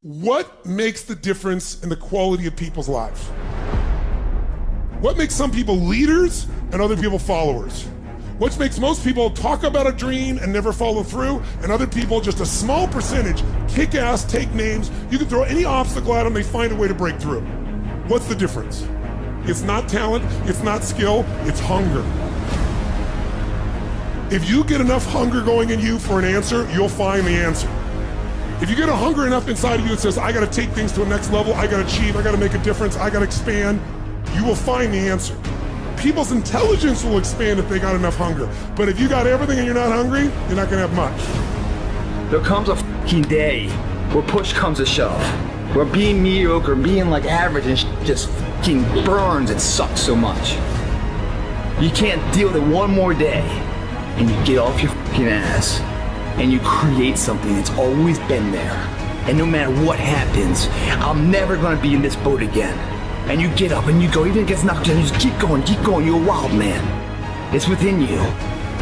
What makes the difference in the quality of people's lives? What makes some people leaders and other people followers? What makes most people talk about a dream and never follow through, and other people, just a small percentage, kick ass, take names, you can throw any obstacle at them, they find a way to break through. What's the difference? It's not talent, it's not skill, it's hunger. If you get enough hunger going in you for an answer, you'll find the answer. If you get a hunger enough inside of you that says, I gotta take things to a next level, I gotta achieve, I gotta make a difference, I gotta expand, you will find the answer. People's intelligence will expand if they got enough hunger. But if you got everything and you're not hungry, you're not gonna have much. There comes a fucking day where push comes to shove, where being mediocre, being like average and just fucking burns and sucks so much. You can't deal with it one more day, and you get off your fucking ass, and you create something that's always been there. And no matter what happens, I'm never gonna be in this boat again. And you get up and you go, even if it gets knocked down, you just keep going, you're a wild man. It's within you.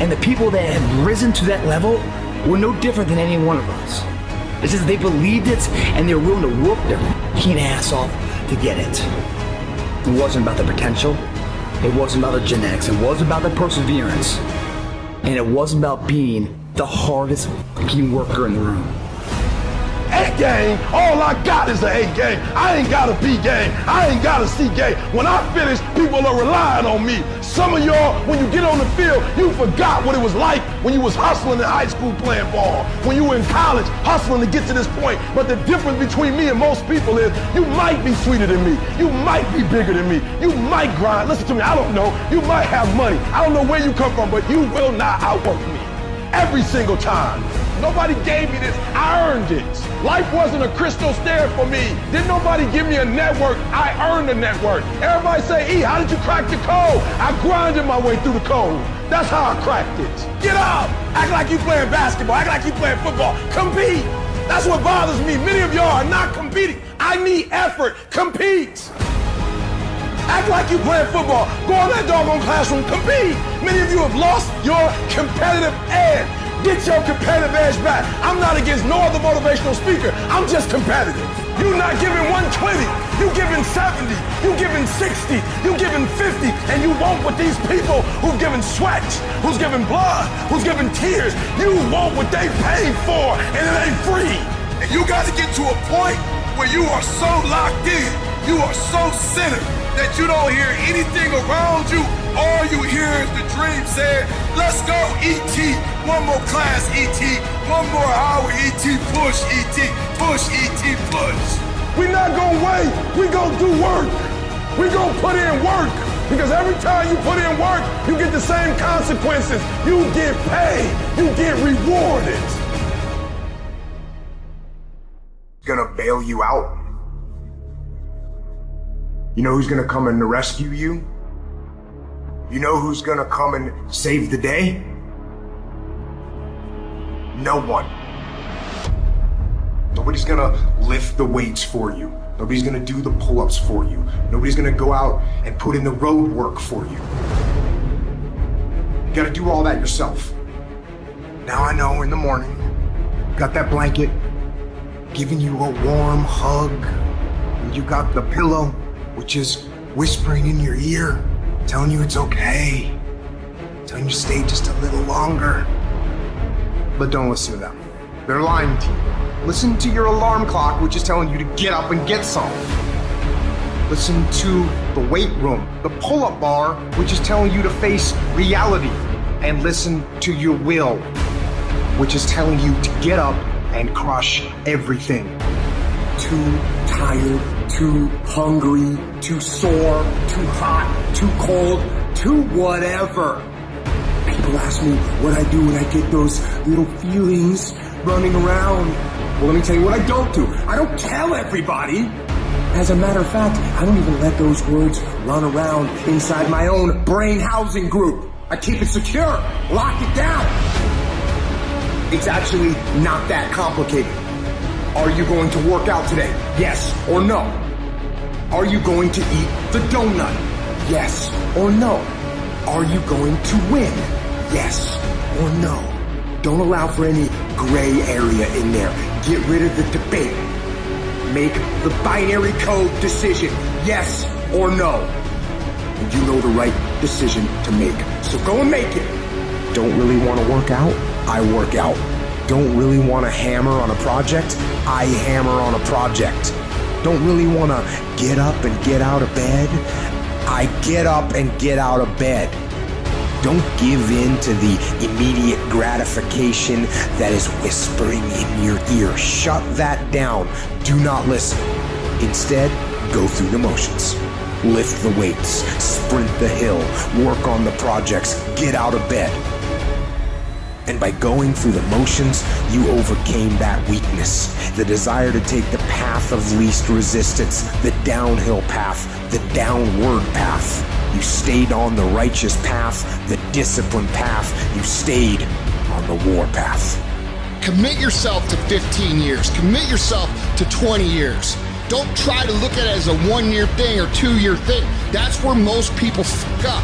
And the people that have risen to that level were no different than any one of us. It's just they believed it and they were willing to whoop their fucking ass off to get it. It wasn't about the potential, it wasn't about the genetics, it wasn't about the perseverance, and it wasn't about being the hardest fucking worker in the room. A game, all I got is an A game. I ain't got a B game. I ain't got a C game. When I finish, people are relying on me. Some of y'all, when you get on the field, you forgot what it was like when you was hustling in high school playing ball, when you were in college hustling to get to this point. But the difference between me and most people is you might be sweeter than me. You might be bigger than me. You might grind. Listen to me, I don't know. You might have money. I don't know where you come from, but you will not outwork me. Every single time. Nobody gave me this, I earned it. Life wasn't a crystal stair for me. Didn't nobody give me a network, I earned the network. Everybody say, E, how did you crack the code? I grinded my way through the code. That's how I cracked it. Get up, act like you playing basketball, act like you playing football. Compete, that's what bothers me. Many of y'all are not competing. I need effort, compete. Act like you playing football, go in that doggone classroom, compete. Many of you have lost your competitive edge. Get your competitive edge back. I'm not against no other motivational speaker. I'm just competitive. You're not giving 120. You giving 70. You giving 60. You giving 50. And you want what these people who've given sweat, who's giving blood, who's giving tears, you want what they paid for, and it ain't free. And you got to get to a point where you are so locked in, you are so centered, that you don't hear anything around you. All you hear is the dream saying, let's go, E.T. One more class, E.T. One more hour, E.T. Push, E.T. Push, E.T. Push. We're not gonna wait. We gonna do work. We gonna put in work. Because every time you put in work, you get the same consequences. You get paid. You get rewarded. Gonna bail you out. You know who's gonna come and rescue you? You know who's gonna come and save the day? No one. Nobody's gonna lift the weights for you. Nobody's gonna do the pull-ups for you. Nobody's gonna go out and put in the road work for you. You gotta do all that yourself. Now I know in the morning, got that blanket, giving you a warm hug, and you got the pillow, which is whispering in your ear, telling you it's okay, telling you to stay just a little longer. But don't listen to them. They're lying to you. Listen to your alarm clock, which is telling you to get up and get some. Listen to the weight room, the pull-up bar, which is telling you to face reality. And listen to your will, which is telling you to get up and crush everything. Too tired, too hungry, too sore, too hot, too cold, too whatever. People ask me what I do when I get those little feelings running around. Well, let me tell you what I don't do. I don't tell everybody. As a matter of fact, I don't even let those words run around inside my own brain housing group. I keep it secure, lock it down. It's actually not that complicated. Are you going to work out today? Yes or no? Are you going to eat the donut? Yes or no? Are you going to win? Yes or no? Don't allow for any gray area in there. Get rid of the debate. Make the binary code decision, yes or no. And you know the right decision to make. So go and make it. Don't really want to work out? I work out. Don't really want to hammer on a project? I hammer on a project. Don't really want to get up and get out of bed? I get up and get out of bed. Don't give in to the immediate gratification that is whispering in your ear. Shut that down. Do not listen. Instead, go through the motions. Lift the weights, sprint the hill, work on the projects, get out of bed. And by going through the motions, you overcame that weakness, the desire to take the path of least resistance, the downhill path, the downward path. You stayed on the righteous path, the disciplined path. You stayed on the war path. Commit yourself to 15 years. Commit yourself to 20 years. Don't try to look at it as a 1-year thing or 2-year thing. That's where most people fuck up.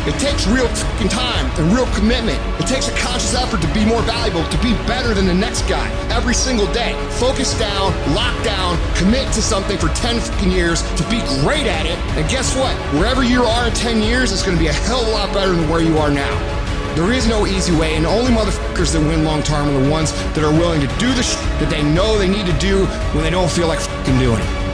It takes real fucking time and real commitment. It takes a conscious effort to be more valuable, to be better than the next guy every single day. Focus down, lock down, commit to something for 10 fucking years to be great at it. And guess what? Wherever you are in 10 years, it's going to be a hell of a lot better than where you are now. There is no easy way, and the only motherfuckers that win long term are the ones that are willing to do the shit that they know they need to do when they don't feel like fucking doing it.